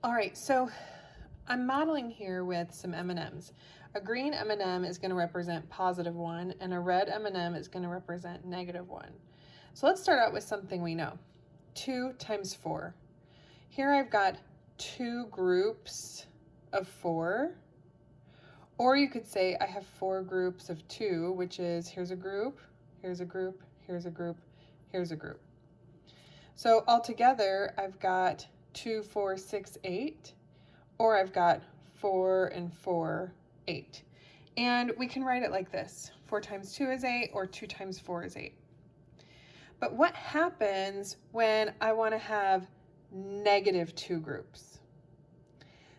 All right, so I'm modeling here with some M&Ms. A green M&M is going to represent +1, and a red M&M is going to represent -1. So let's start out with something we know. 2 times 4. Here I've got 2 groups of 4. Or you could say I have 4 groups of 2, which is here's a group, here's a group, here's a group, here's a group. So altogether, I've got 2, 4, 6, 8, or I've got 4 and 4, 8. And we can write it like this. 4 times 2 is 8, or 2 times 4 is 8. But what happens when I want to have -2 groups?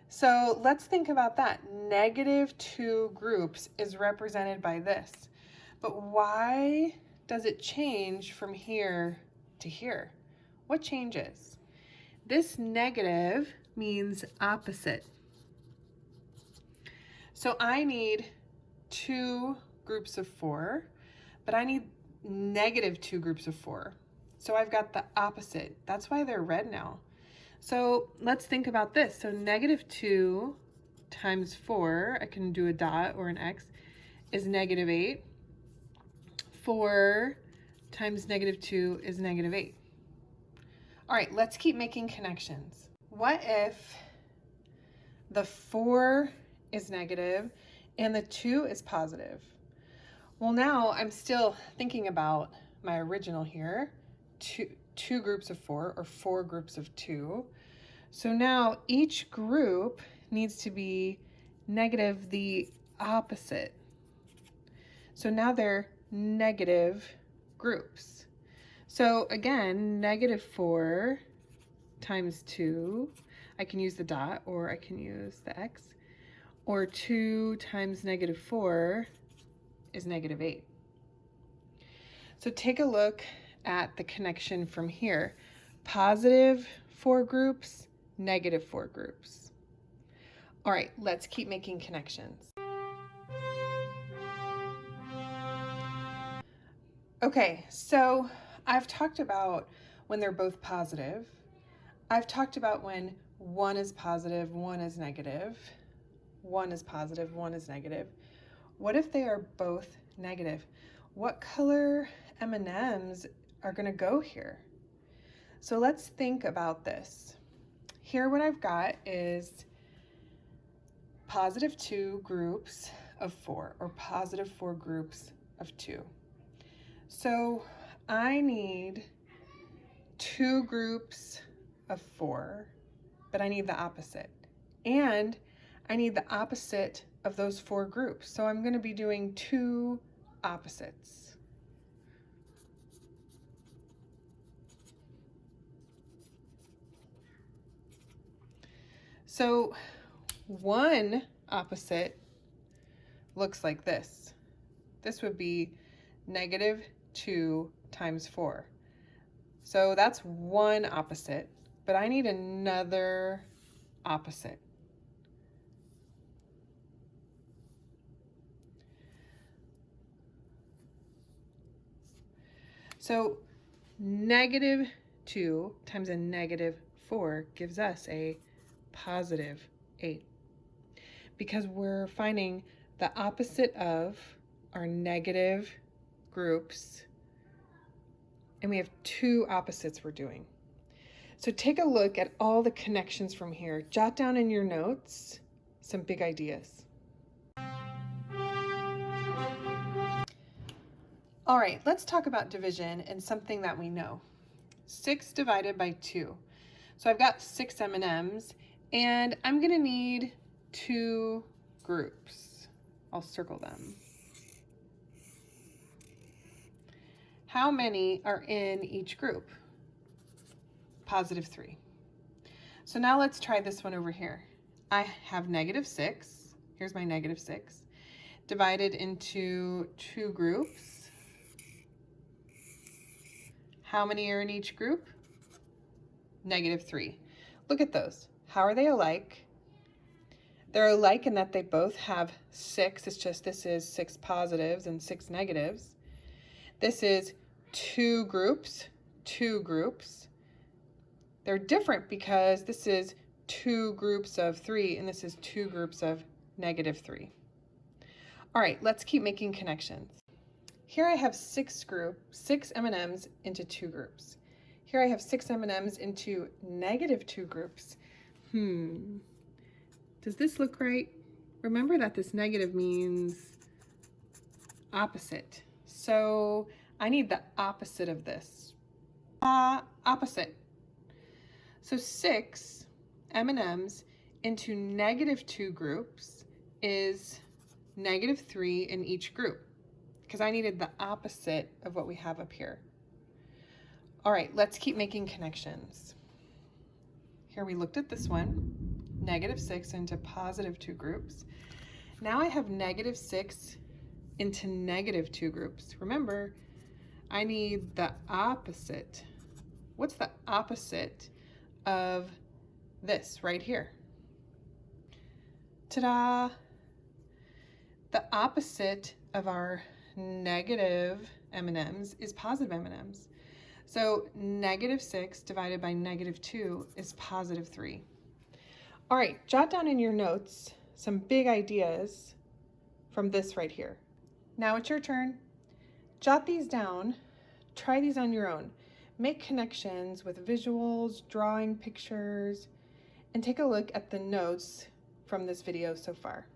So let's think about that. -2 groups is represented by this. But why does it change from here to here? What changes? This negative means opposite. So I need 2 groups of 4, but I need -2 groups of 4. So I've got the opposite. That's why they're red now. So let's think about this. So -2 times 4, I can do a dot or an X, is -8. 4 times -2 is -8. All right, let's keep making connections. What if the 4 is negative and the 2 is positive? Well, now I'm still thinking about my original here, two groups of 4 or 4 groups of 2. So now each group needs to be negative the opposite. So now they're negative groups. So again, -4 times 2, I can use the dot or I can use the X, or 2 times -4 is -8. So take a look at the connection from here. +4 groups, -4 groups. All right, let's keep making connections. Okay, so I've talked about when they're both positive. I've talked about when one is positive, one is negative. One is positive, one is negative. What if they are both negative? What color M&Ms are going to go here? So let's think about this. Here what I've got is +2 groups of 4, or +4 groups of 2. So I need 2 groups of 4, but I need the opposite. And I need the opposite of those 4 groups. So I'm going to be doing 2 opposites. So one opposite looks like this. This would be -2 times 4. So that's one opposite, but I need another opposite. So -2 times a -4 gives us a +8, because we're finding the opposite of our negative groups, and we have 2 opposites we're doing. So take a look at all the connections from here. Jot down in your notes some big ideas. All right, let's talk about division and something that we know. 6 divided by 2. So I've got 6 M&Ms, and I'm going to need 2 groups. I'll circle them. How many are in each group? +3. So now let's try this one over here. I have -6. Here's my -6. Divided into 2 groups. How many are in each group? -3. Look at those. How are they alike? They're alike in that they both have 6. It's just this is 6 positives and 6 negatives. This is 2 groups, 2 groups. They're different because this is 2 groups of 3, and this is 2 groups of -3. All right, let's keep making connections. Here I have 6 M&Ms into 2 groups. Here I have 6 M&Ms into -2 groups. Does this look right? Remember that this negative means opposite. So I need the opposite of this. Opposite. So 6 M&Ms into -2 groups is -3 in each group, because I needed the opposite of what we have up here. All right, let's keep making connections. Here we looked at this one, -6 into +2 groups. Now I have -6 into -2 groups. Remember, I need the opposite. What's the opposite of this right here? Ta-da! The opposite of our negative M&Ms is positive M&Ms. So -6 divided by -2 is +3. All right, jot down in your notes some big ideas from this right here. Now it's your turn. Jot these down. Try these on your own. Make connections with visuals, drawing pictures, and take a look at the notes from this video so far.